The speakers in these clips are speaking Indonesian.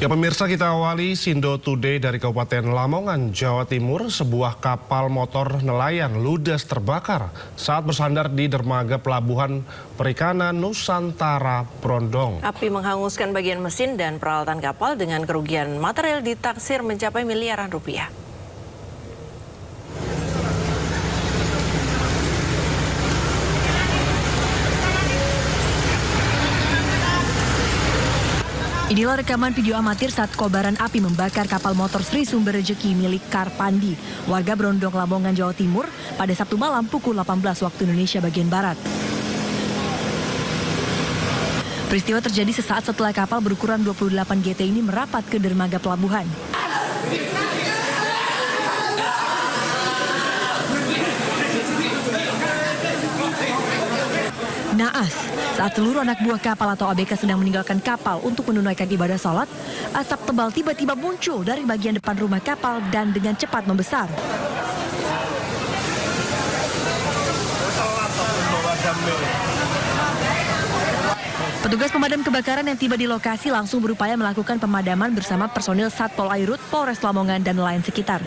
Ya pemirsa, kita awali Sindo Today dari Kabupaten Lamongan, Jawa Timur. Sebuah kapal motor nelayan ludes terbakar saat bersandar di dermaga pelabuhan perikanan Nusantara Brondong. Api menghanguskan bagian mesin dan peralatan kapal dengan kerugian material ditaksir mencapai miliaran rupiah. Inilah rekaman video amatir saat kobaran api membakar kapal motor Sri Sumber Rejeki milik Karpandi, warga Brondong, Lamongan, Jawa Timur pada Sabtu malam pukul 18 waktu Indonesia bagian Barat. Peristiwa terjadi sesaat setelah kapal berukuran 28 GT ini merapat ke dermaga pelabuhan. Naas, saat seluruh anak buah kapal atau ABK sedang meninggalkan kapal untuk menunaikan ibadah sholat, asap tebal tiba-tiba muncul dari bagian depan rumah kapal dan dengan cepat membesar. Petugas pemadam kebakaran yang tiba di lokasi langsung berupaya melakukan pemadaman bersama personil Satpol Airut, Polres Lamongan, dan nelayan sekitar.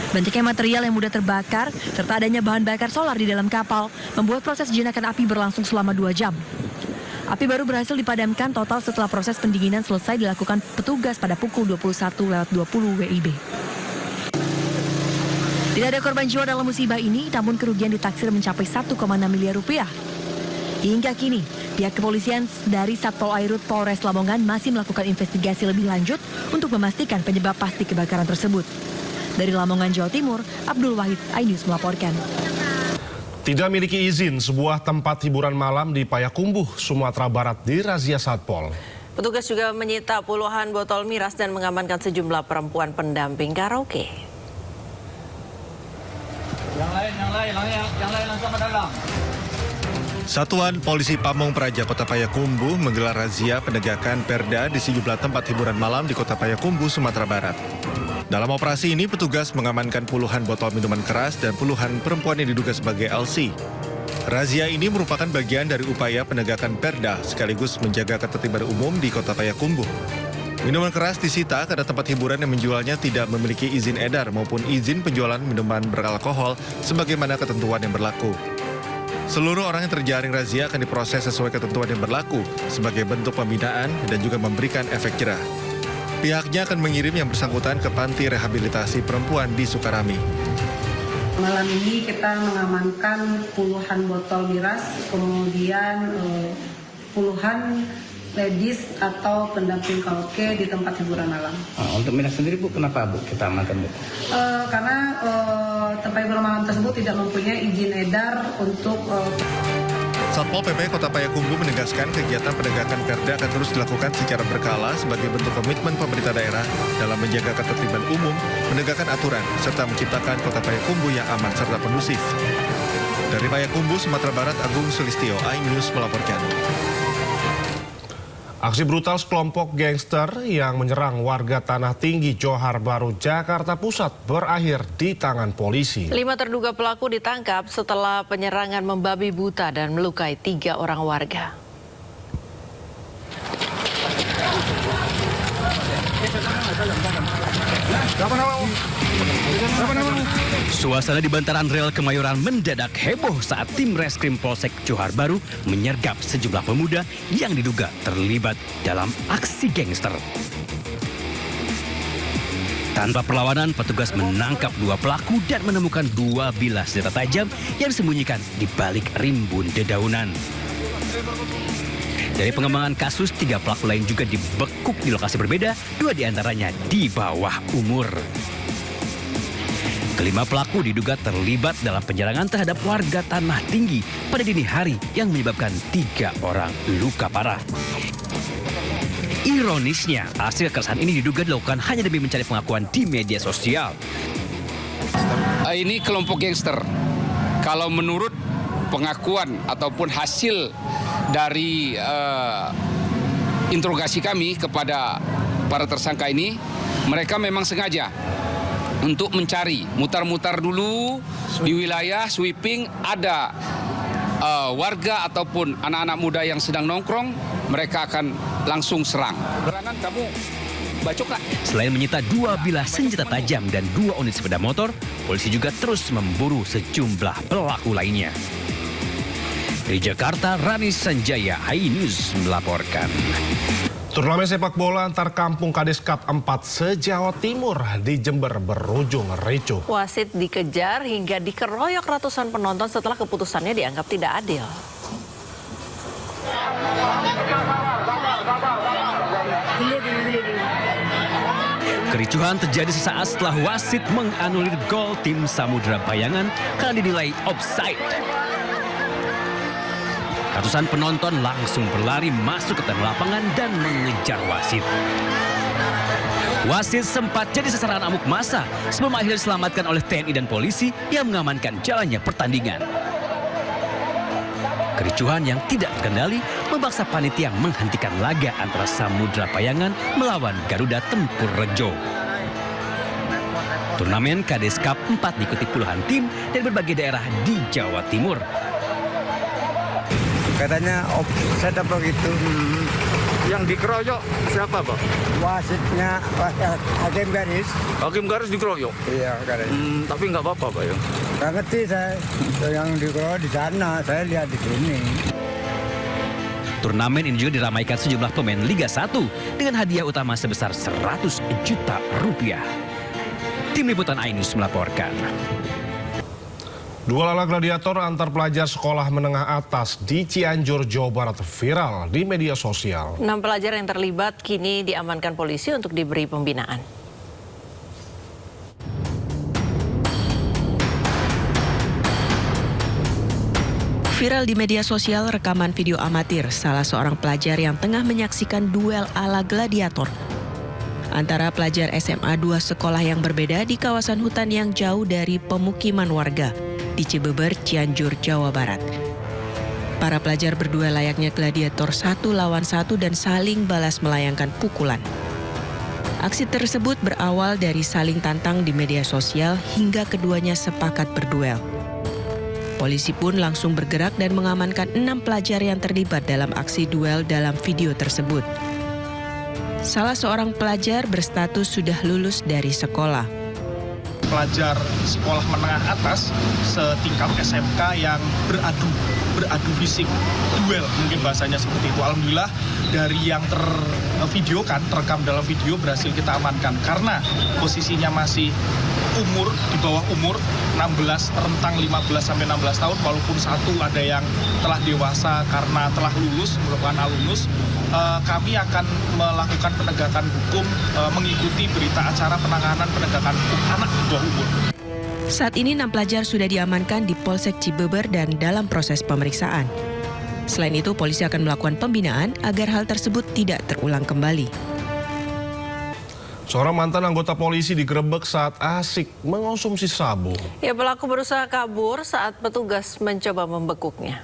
Banyaknya material yang mudah terbakar, serta adanya bahan bakar solar di dalam kapal, membuat proses jenakakan api berlangsung selama 2 jam. Api baru berhasil dipadamkan total setelah proses pendinginan selesai dilakukan petugas pada pukul 21:20 WIB. Tidak ada korban jiwa dalam musibah ini, namun kerugian ditaksir mencapai 1,6 miliar rupiah. Hingga kini, pihak kepolisian dari Satpol Airut Polres Lamongan masih melakukan investigasi lebih lanjut untuk memastikan penyebab pasti kebakaran tersebut. Dari Lamongan, Jawa Timur, Abdul Wahid, iNews melaporkan. Tidak miliki izin, sebuah tempat hiburan malam di Payakumbuh, Sumatera Barat dirazia Satpol. Petugas juga menyita puluhan botol miras dan mengamankan sejumlah perempuan pendamping karaoke. Yang lain langsung ke dalam. Satuan Polisi Pamong Praja Kota Payakumbuh menggelar razia penegakan perda di sejumlah tempat hiburan malam di Kota Payakumbuh, Sumatera Barat. Dalam operasi ini, petugas mengamankan puluhan botol minuman keras dan puluhan perempuan yang diduga sebagai LC. Razia ini merupakan bagian dari upaya penegakan perda sekaligus menjaga ketertiban umum di Kota Payakumbuh. Minuman keras disita karena tempat hiburan yang menjualnya tidak memiliki izin edar maupun izin penjualan minuman beralkohol sebagaimana ketentuan yang berlaku. Seluruh orang yang terjaring razia akan diproses sesuai ketentuan yang berlaku sebagai bentuk pembinaan dan juga memberikan efek jerah. Pihaknya akan mengirim yang bersangkutan ke panti rehabilitasi perempuan di Sukarami. Malam ini kita mengamankan puluhan botol miras, kemudian puluhan ladies atau pendamping karaoke di tempat hiburan malam. Untuk miras sendiri Bu, kenapa Bu kita amankan Bu? Karena tempat hiburan malam tersebut tidak mempunyai izin edar untuk... Satpol PP Kota Payakumbuh menegaskan kegiatan penegakan perda akan terus dilakukan secara berkala sebagai bentuk komitmen pemerintah daerah dalam menjaga ketertiban umum, menegakkan aturan, serta menciptakan Kota Payakumbuh yang aman serta kondusif. Dari Payakumbuh, Sumatera Barat, Agung Sulistyo, iNews melaporkan. Aksi brutal sekelompok gangster yang menyerang warga Tanah Tinggi, Johar Baru, Jakarta Pusat berakhir di tangan polisi. 5 terduga pelaku ditangkap setelah penyerangan membabi buta dan melukai 3 orang warga. Suasana di bantaran rel Kemayoran mendadak heboh saat tim Reskrim Polsek Johar Baru menyergap sejumlah pemuda yang diduga terlibat dalam aksi gangster. Tanpa perlawanan, petugas menangkap 2 pelaku dan menemukan 2 bilah senjata tajam yang disembunyikan di balik rimbun dedaunan. Dari pengembangan kasus, 3 pelaku lain juga dibekuk di lokasi berbeda, 2 diantaranya di bawah umur. Kelima pelaku diduga terlibat dalam penyerangan terhadap warga Tanah Tinggi pada dini hari yang menyebabkan 3 orang luka parah. Ironisnya, aksi kekerasan ini diduga dilakukan hanya demi mencari pengakuan di media sosial. Ini kelompok gangster. Kalau menurut pengakuan ataupun hasil dari interogasi kami kepada para tersangka ini, mereka memang sengaja untuk mencari, mutar-mutar dulu di wilayah, sweeping, ada warga ataupun anak-anak muda yang sedang nongkrong, mereka akan langsung serang. Beranan kamu bacok. Selain menyita 2 bilah senjata tajam dan 2 unit sepeda motor, polisi juga terus memburu sejumlah pelaku lainnya. Dari Jakarta, Rani Sanjaya, iNews melaporkan. Turnamen sepak bola antar kampung Kades Cup 4 se-Jawa Timur di Jember berujung ricuh. Wasit dikejar hingga dikeroyok ratusan penonton setelah keputusannya dianggap tidak adil. Kericuhan terjadi sesaat setelah wasit menganulir gol tim Samudra Bayangan karena dinilai offside. Ratusan penonton langsung berlari masuk ke tengah lapangan dan mengejar wasit. Wasit sempat jadi sasaran amuk massa sebelum akhirnya diselamatkan oleh TNI dan polisi yang mengamankan jalannya pertandingan. Kericuhan yang tidak terkendali memaksa panitia menghentikan laga antara Samudra Bayangan melawan Garuda Tempur Rejo. Turnamen Kades Cup 4 diikuti puluhan tim dari berbagai daerah di Jawa Timur. Katanya offside apa gitu. Yang dikeroyok siapa, Pak? Wasitnya hakim garis. Hakim garis dikeroyok? Iya, garis. Tapi nggak apa-apa, Pak ya? Nggak ngerti saya. Yang dikeroyok di sana, saya lihat di sini. Turnamen ini juga diramaikan sejumlah pemain Liga 1 dengan hadiah utama sebesar 100 juta rupiah. Tim Liputan iNews melaporkan. 2 lala gladiator antar pelajar sekolah menengah atas di Cianjur, Jawa Barat viral di media sosial. 6 pelajar yang terlibat kini diamankan polisi untuk diberi pembinaan. Viral di media sosial rekaman video amatir salah seorang pelajar yang tengah menyaksikan duel ala gladiator antara pelajar SMA 2 sekolah yang berbeda di kawasan hutan yang jauh dari pemukiman warga di Cibeber, Cianjur, Jawa Barat. Para pelajar berduel layaknya gladiator 1 lawan 1 dan saling balas melayangkan pukulan. Aksi tersebut berawal dari saling tantang di media sosial hingga keduanya sepakat berduel. Polisi pun langsung bergerak dan mengamankan 6 pelajar yang terlibat dalam aksi duel dalam video tersebut. Salah seorang pelajar berstatus sudah lulus dari sekolah. Pelajar sekolah menengah atas setingkat SMK yang beradu fisik, duel mungkin bahasanya seperti itu. Alhamdulillah dari yang tervideokan, terekam dalam video berhasil kita amankan karena posisinya masih di bawah umur 16, rentang 15 sampai 16 tahun, walaupun satu ada yang telah dewasa karena telah lulus, merupakan alumnus. Kami akan melakukan penegakan hukum mengikuti berita acara penanganan penegakan hukum anak di bawah umur. Saat ini 6 pelajar sudah diamankan di Polsek Cibeber dan dalam proses pemeriksaan. Selain itu, polisi akan melakukan pembinaan agar hal tersebut tidak terulang kembali. Seorang mantan anggota polisi digerebek saat asik mengonsumsi sabu. Ya, pelaku berusaha kabur saat petugas mencoba membekuknya.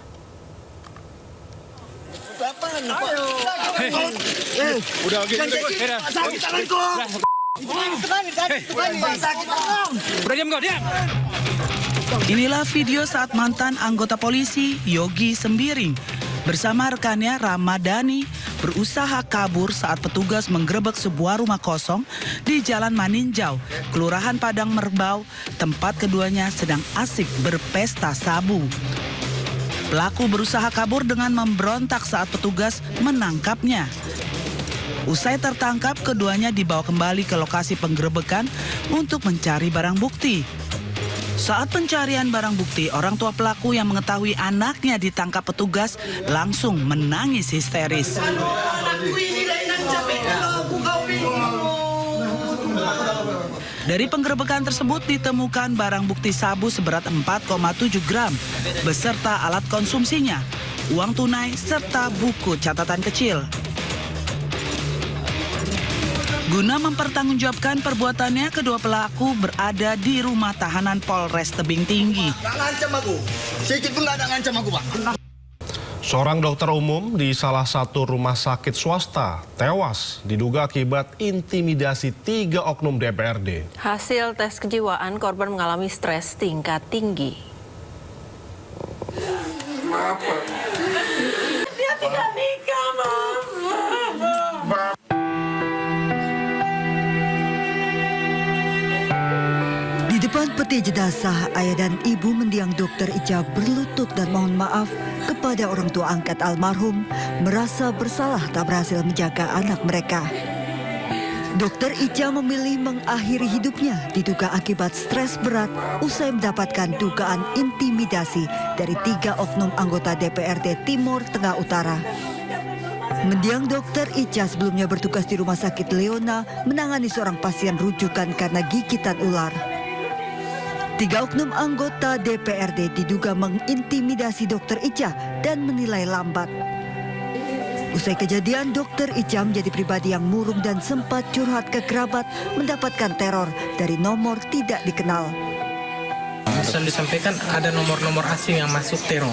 Inilah video saat mantan anggota polisi Yogi Sembiring bersama rekannya Ramadhani berusaha kabur saat petugas menggerebek sebuah rumah kosong di Jalan Maninjau, Kelurahan Padang Merbau, tempat keduanya sedang asik berpesta sabu. Pelaku berusaha kabur dengan memberontak saat petugas menangkapnya. Usai tertangkap, keduanya dibawa kembali ke lokasi penggerebekan untuk mencari barang bukti. Saat pencarian barang bukti, orang tua pelaku yang mengetahui anaknya ditangkap petugas langsung menangis histeris. Dari penggerebekan tersebut ditemukan barang bukti sabu seberat 4,7 gram beserta alat konsumsinya, uang tunai serta buku catatan kecil. Guna mempertanggungjawabkan perbuatannya, kedua pelaku berada di rumah tahanan Polres Tebing Tinggi. Nggak ngancam aku, sedikit pun nggak ada ngancam aku, Pak. Seorang dokter umum di salah satu rumah sakit swasta tewas diduga akibat intimidasi 3 oknum DPRD. Hasil tes kejiwaan, korban mengalami stres tingkat tinggi. maaf Pak. Dia tidak nikah, Mama. Di depan peti jenazah, ayah dan ibu mendiang Dr. Ica berlutut dan mohon maaf kepada orang tua angkat almarhum, merasa bersalah tak berhasil menjaga anak mereka. Dr. Ica memilih mengakhiri hidupnya diduga akibat stres berat usai mendapatkan dugaan intimidasi dari 3 oknum anggota DPRD Timur Tengah Utara. Mendiang Dr. Ica sebelumnya bertugas di Rumah Sakit Leona menangani seorang pasien rujukan karena gigitan ular. 3 oknum anggota DPRD diduga mengintimidasi Dr. Ica dan menilai lambat. Usai kejadian, Dr. Ica menjadi pribadi yang murung dan sempat curhat ke kerabat mendapatkan teror dari nomor tidak dikenal. Pesan disampaikan ada nomor-nomor asing yang masuk teror.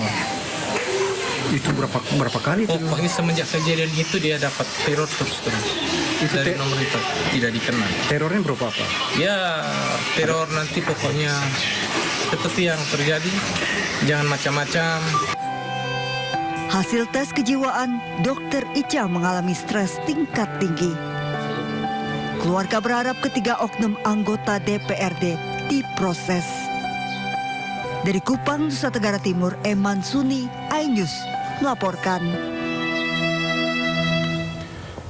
Itu berapa kali? Pokoknya semenjak kejadian itu dia dapat teror terus. Itu dari nomor itu tidak dikenal. Terornya berapa apa? Ya teror nanti pokoknya seperti yang terjadi, jangan macam-macam. Hasil tes kejiwaan, Dr. Ica mengalami stres tingkat tinggi. Keluarga berharap ketiga oknum anggota DPRD diproses. Dari Kupang, Nusa Tenggara Timur, Eman Suni, iNews melaporkan.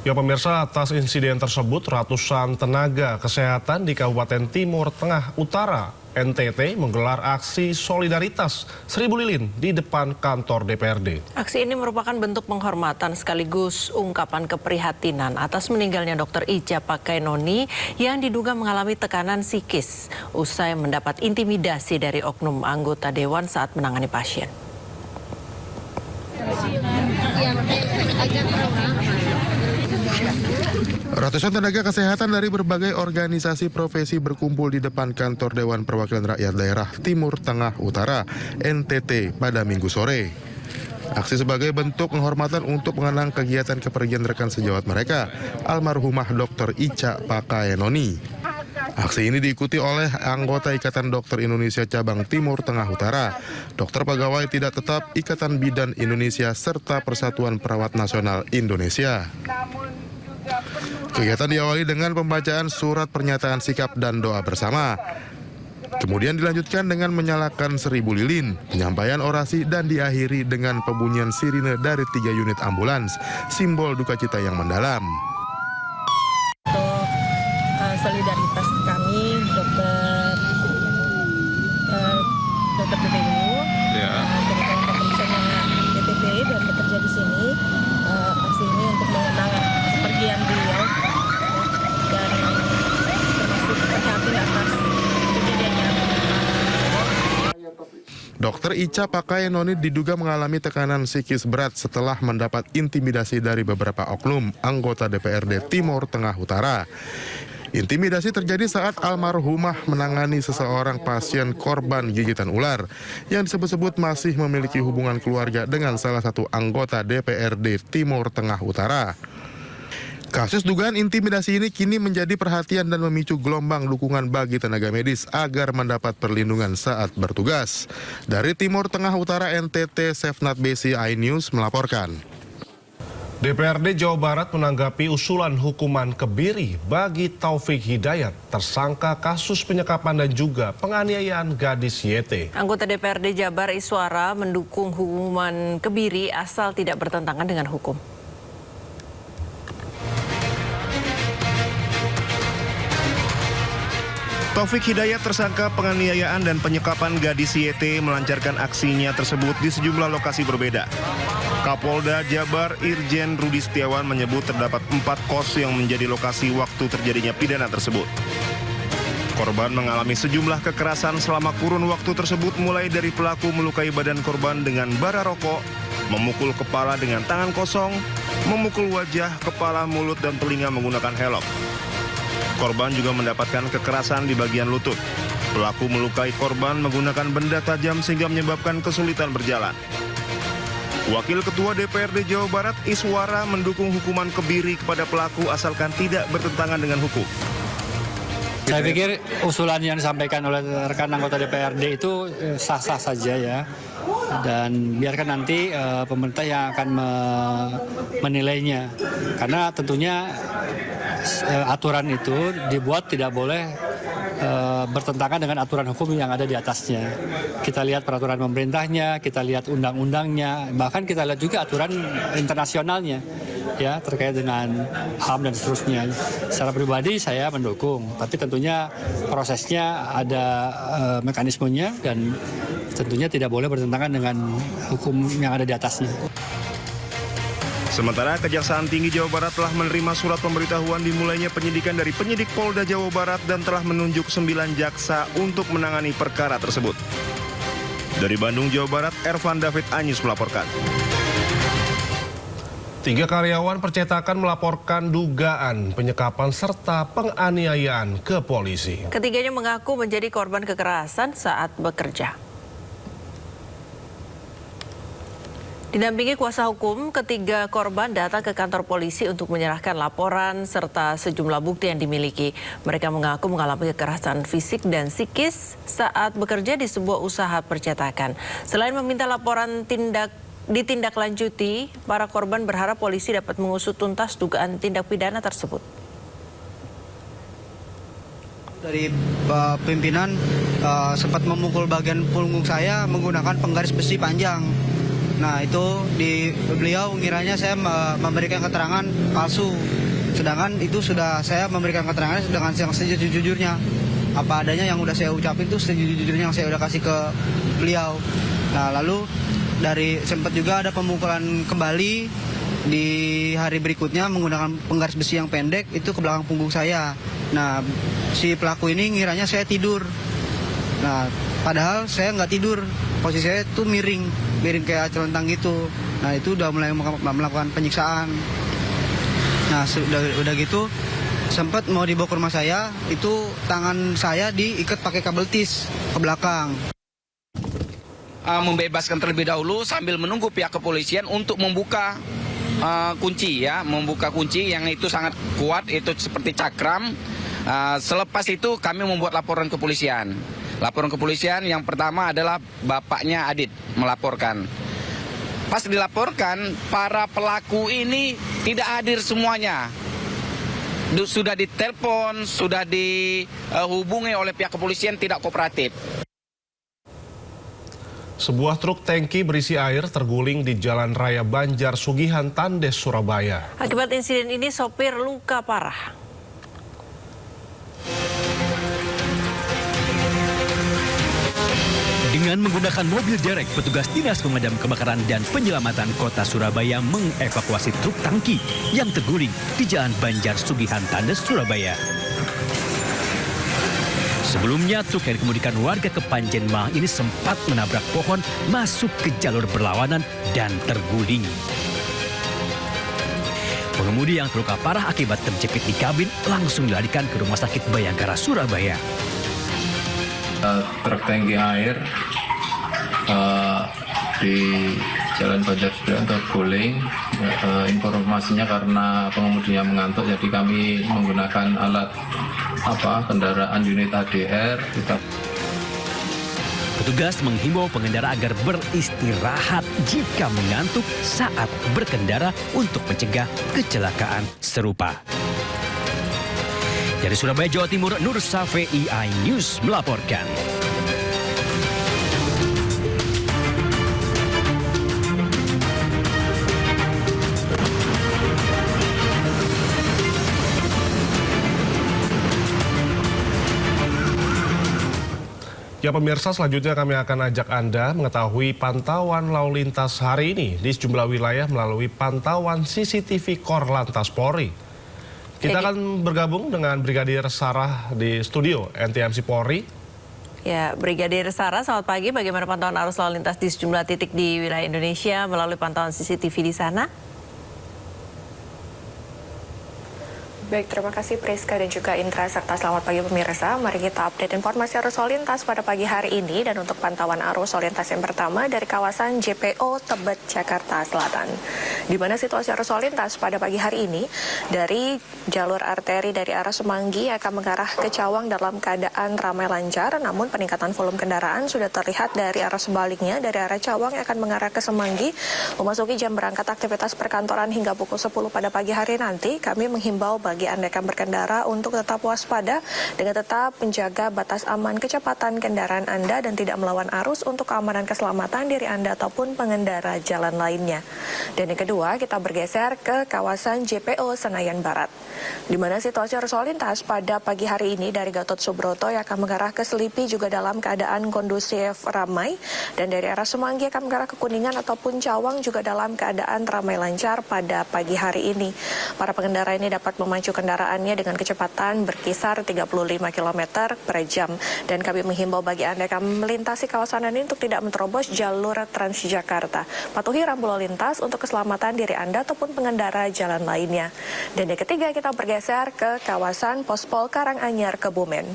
Ya pemirsa, atas insiden tersebut ratusan tenaga kesehatan di Kabupaten Timur Tengah Utara NTT menggelar aksi solidaritas 1000 lilin di depan kantor DPRD. Aksi ini merupakan bentuk penghormatan sekaligus ungkapan keprihatinan atas meninggalnya Dr. Ica Pakaenoni yang diduga mengalami tekanan psikis usai mendapat intimidasi dari oknum anggota dewan saat menangani pasien. Ratusan tenaga kesehatan dari berbagai organisasi profesi berkumpul di depan kantor Dewan Perwakilan Rakyat Daerah Timur Tengah Utara (NTT) pada Minggu sore. Aksi sebagai bentuk penghormatan untuk mengenang kegiatan kepergian rekan sejawat mereka, almarhumah Dr. Ica Pakaenoni. Aksi ini diikuti oleh anggota Ikatan Dokter Indonesia Cabang Timur Tengah Utara, dokter pegawai tidak tetap Ikatan Bidan Indonesia, serta Persatuan Perawat Nasional Indonesia. Kegiatan diawali dengan pembacaan surat pernyataan sikap dan doa bersama. Kemudian dilanjutkan dengan menyalakan 1000 lilin, penyampaian orasi, dan diakhiri dengan pembunyian sirine dari 3 unit ambulans, simbol duka cita yang mendalam. Solidaritas kami dokter PPU dari kelompok komisioner DPP dan bekerja di sini. Aksi ini untuk mengenang kepergian beliau dan termasuk prihatin atas kejadiannya. Dr. Ica Pakaenoni diduga mengalami tekanan psikis berat setelah mendapat intimidasi dari beberapa oknum anggota DPRD Timur Tengah Utara. Intimidasi terjadi saat almarhumah menangani seseorang pasien korban gigitan ular yang disebut-sebut masih memiliki hubungan keluarga dengan salah satu anggota DPRD Timur Tengah Utara. Kasus dugaan intimidasi ini kini menjadi perhatian dan memicu gelombang dukungan bagi tenaga medis agar mendapat perlindungan saat bertugas. Dari Timur Tengah Utara NTT, Sefnat Besi, iNews melaporkan. DPRD Jawa Barat menanggapi usulan hukuman kebiri bagi Taufik Hidayat, tersangka kasus penyekapan dan juga penganiayaan gadis YT. Anggota DPRD Jabar Iswara mendukung hukuman kebiri asal tidak bertentangan dengan hukum. Taufik Hidayat, tersangka penganiayaan dan penyekapan gadis YT, melancarkan aksinya tersebut di sejumlah lokasi berbeda. Kapolda Jabar Irjen Rudi Setiawan menyebut terdapat 4 kos yang menjadi lokasi waktu terjadinya pidana tersebut. Korban mengalami sejumlah kekerasan selama kurun waktu tersebut, mulai dari pelaku melukai badan korban dengan bara rokok, memukul kepala dengan tangan kosong, memukul wajah, kepala, mulut, dan telinga menggunakan helm. Korban juga mendapatkan kekerasan di bagian lutut. Pelaku melukai korban menggunakan benda tajam sehingga menyebabkan kesulitan berjalan. Wakil Ketua DPRD Jawa Barat Iswara mendukung hukuman kebiri kepada pelaku asalkan tidak bertentangan dengan hukum. Saya pikir usulan yang disampaikan oleh rekan anggota DPRD itu sah-sah saja ya. dan biarkan nanti pemerintah yang akan menilainya. Karena tentunya aturan itu dibuat tidak boleh bertentangan dengan aturan hukum yang ada di atasnya. Kita lihat peraturan pemerintahnya, kita lihat undang-undangnya, bahkan kita lihat juga aturan internasionalnya ya terkait dengan HAM dan seterusnya. Secara pribadi saya mendukung, tapi tentunya prosesnya ada mekanismenya dan tentunya tidak boleh bertentangan dengan hukum yang ada di atasnya. Sementara Kejaksaan Tinggi Jawa Barat telah menerima surat pemberitahuan dimulainya penyidikan dari penyidik Polda Jawa Barat dan telah menunjuk 9 jaksa untuk menangani perkara tersebut. Dari Bandung, Jawa Barat, Ervan David Anyus melaporkan. 3 karyawan percetakan melaporkan dugaan penyekapan serta penganiayaan ke polisi. Ketiganya mengaku menjadi korban kekerasan saat bekerja. Didampingi kuasa hukum, ketiga korban datang ke kantor polisi untuk menyerahkan laporan serta sejumlah bukti yang dimiliki. Mereka mengaku mengalami kekerasan fisik dan psikis saat bekerja di sebuah usaha percetakan. Selain meminta laporan ditindaklanjuti, para korban berharap polisi dapat mengusut tuntas dugaan tindak pidana tersebut. Dari pimpinan sempat memukul bagian punggung saya menggunakan penggaris besi panjang. Nah itu beliau ngiranya saya memberikan keterangan palsu. Sedangkan itu sudah saya memberikan keterangan dengan yang sejujur-jujurnya. Apa adanya yang udah saya ucapin itu sejujur-jujurnya yang saya udah kasih ke beliau. Nah lalu sempat juga ada pemukulan kembali di hari berikutnya menggunakan penggaris besi yang pendek itu ke belakang punggung saya. Nah si pelaku ini ngiranya saya tidur. Nah padahal saya nggak tidur, posisi saya tuh miring kayak celentang gitu. Nah itu udah mulai melakukan penyiksaan. Nah udah gitu sempat mau dibawa ke rumah saya, itu tangan saya diikat pakai kabel tis ke belakang. Membebaskan terlebih dahulu sambil menunggu pihak kepolisian untuk membuka kunci ya, membuka kunci yang itu sangat kuat, itu seperti cakram. Selepas itu kami membuat laporan kepolisian. Laporan kepolisian yang pertama adalah bapaknya Adit melaporkan. Pas dilaporkan, para pelaku ini tidak hadir semuanya. Sudah ditelepon, sudah dihubungi oleh pihak kepolisian, tidak kooperatif. Sebuah truk tangki berisi air terguling di Jalan Raya Banjar Sugihan Tandes, Surabaya. Akibat insiden ini, sopir luka parah. Dengan menggunakan mobil derek, petugas Dinas Pemadam Kebakaran dan Penyelamatan Kota Surabaya mengevakuasi truk tangki yang terguling di Jalan Banjar Sugihan Tandes, Surabaya. Sebelumnya, truk yang dikemudikan warga Kepanjen Malang ini sempat menabrak pohon masuk ke jalur berlawanan dan terguling. Pengemudi yang terluka parah akibat terjepit di kabin langsung dilarikan ke Rumah Sakit Bayangkara, Surabaya. Truk tangki air di Jalan Banjar Sugihan terguling. Informasinya karena pengemudinya mengantuk, jadi kami menggunakan alat kendaraan unit ADR. Petugas menghimbau pengendara agar beristirahat jika mengantuk saat berkendara untuk mencegah kecelakaan serupa. Dari Surabaya, Jawa Timur, Nur Safe, iNews melaporkan. Ya pemirsa, selanjutnya kami akan ajak Anda mengetahui pantauan lalu lintas hari ini di sejumlah wilayah melalui pantauan CCTV Korlantas Polri. Kita akan bergabung dengan Brigadir Sarah di studio NTMC Polri. Ya, Brigadir Sarah, selamat pagi. Bagaimana pantauan arus lalu lintas di sejumlah titik di wilayah Indonesia melalui pantauan CCTV di sana? Baik, terima kasih Priska dan juga Indra, serta selamat pagi pemirsa. Mari kita update informasi arus lalu lintas pada pagi hari ini. Dan untuk pantauan arus lalu lintas yang pertama dari kawasan JPO Tebet, Jakarta Selatan. Di mana situasi arus lalu lintas pada pagi hari ini dari jalur arteri dari arah Semanggi akan mengarah ke Cawang dalam keadaan ramai lancar, namun peningkatan volume kendaraan sudah terlihat dari arah sebaliknya, dari arah Cawang yang akan mengarah ke Semanggi. Memasuki jam berangkat aktivitas perkantoran hingga pukul 10 pada pagi hari nanti, kami menghimbau bagi Anda yang berkendara untuk tetap waspada dengan tetap menjaga batas aman kecepatan kendaraan Anda dan tidak melawan arus untuk keamanan keselamatan diri Anda ataupun pengendara jalan lainnya. Dan yang kedua, kita bergeser ke kawasan JPO Senayan Barat, di mana situasi arus lalu lintas pada pagi hari ini dari Gatot Subroto yang akan mengarah ke Selipi juga dalam keadaan kondusif ramai, dan dari arah Semanggi akan mengarah ke Kuningan ataupun Cawang juga dalam keadaan ramai lancar pada pagi hari ini. Para pengendara ini dapat memacu kendaraannya dengan kecepatan berkisar 35 km per jam, dan kami menghimbau bagi Anda yang akan melintasi kawasan ini untuk tidak menerobos jalur Transjakarta. Patuhi rambu lalu lintas untuk keselamatan diri Anda ataupun pengendara jalan lainnya. Dan yang ketiga, kita bergeser ke kawasan Pospol Karanganyar, Kebumen.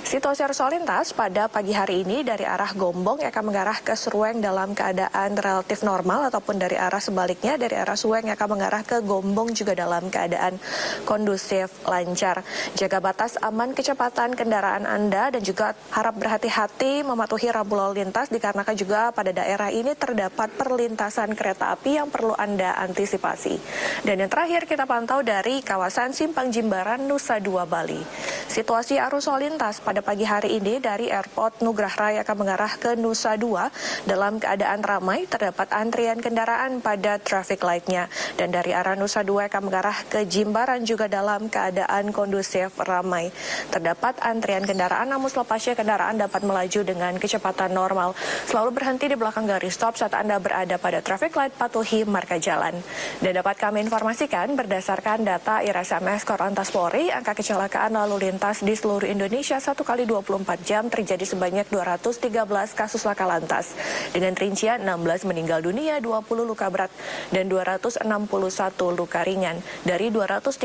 Situasi arus lalu lintas pada pagi hari ini dari arah Gombong yang akan mengarah ke Serueng dalam keadaan relatif normal, ataupun dari arah sebaliknya dari arah Serueng yang akan mengarah ke Gombong juga dalam keadaan kondusif lancar. Jaga batas aman kecepatan kendaraan Anda dan juga harap berhati-hati mematuhi rambu lalu lintas dikarenakan juga pada daerah ini terdapat perlintasan kereta api yang perlu Anda antisipasi. Dan yang terakhir, kita pantau dari kawasan Simpang Jimbaran, Nusa Dua, Bali. Situasi arus lalu lintas pada pagi hari ini dari Airport Nugrah Rai akan mengarah ke Nusa Dua dalam keadaan ramai, terdapat antrian kendaraan pada traffic light-nya. Dan dari arah Nusa Dua akan mengarah ke Jimbaran juga dalam keadaan kondusif ramai. Terdapat antrian kendaraan, namun selepasnya kendaraan dapat melaju dengan kecepatan normal. Selalu berhenti di belakang garis stop saat Anda berada pada traffic light, patuhi marka jalan. Dan dapat kami informasikan berdasarkan data IRSMS Korlantas Polri, angka kecelakaan lalu lintas di seluruh Indonesia 1 kali 24 jam terjadi sebanyak 213 kasus laka lantas. Dengan rincian 16 meninggal dunia, 20 luka berat, dan 261 luka ringan. Dari 213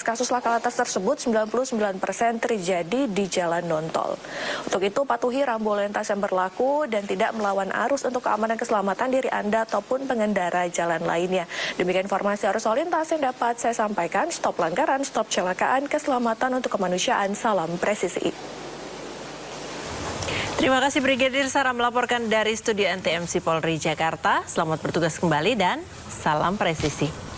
kasus laka lantas tersebut, 99% terjadi di jalan non-tol. Untuk itu, patuhi rambu lalu lintas yang berlaku dan tidak melawan arus untuk keamanan keselamatan diri Anda ataupun pengendara jalan lainnya. Demikian informasi arus lalu lintas yang dapat saya sampaikan. Stop pelanggaran, stop kecelakaan, keselamatan untuk kemanusiaan. Salam presisi. Terima kasih Brigadir Sarah melaporkan dari studio NTMC Polri Jakarta. Selamat bertugas kembali dan salam presisi.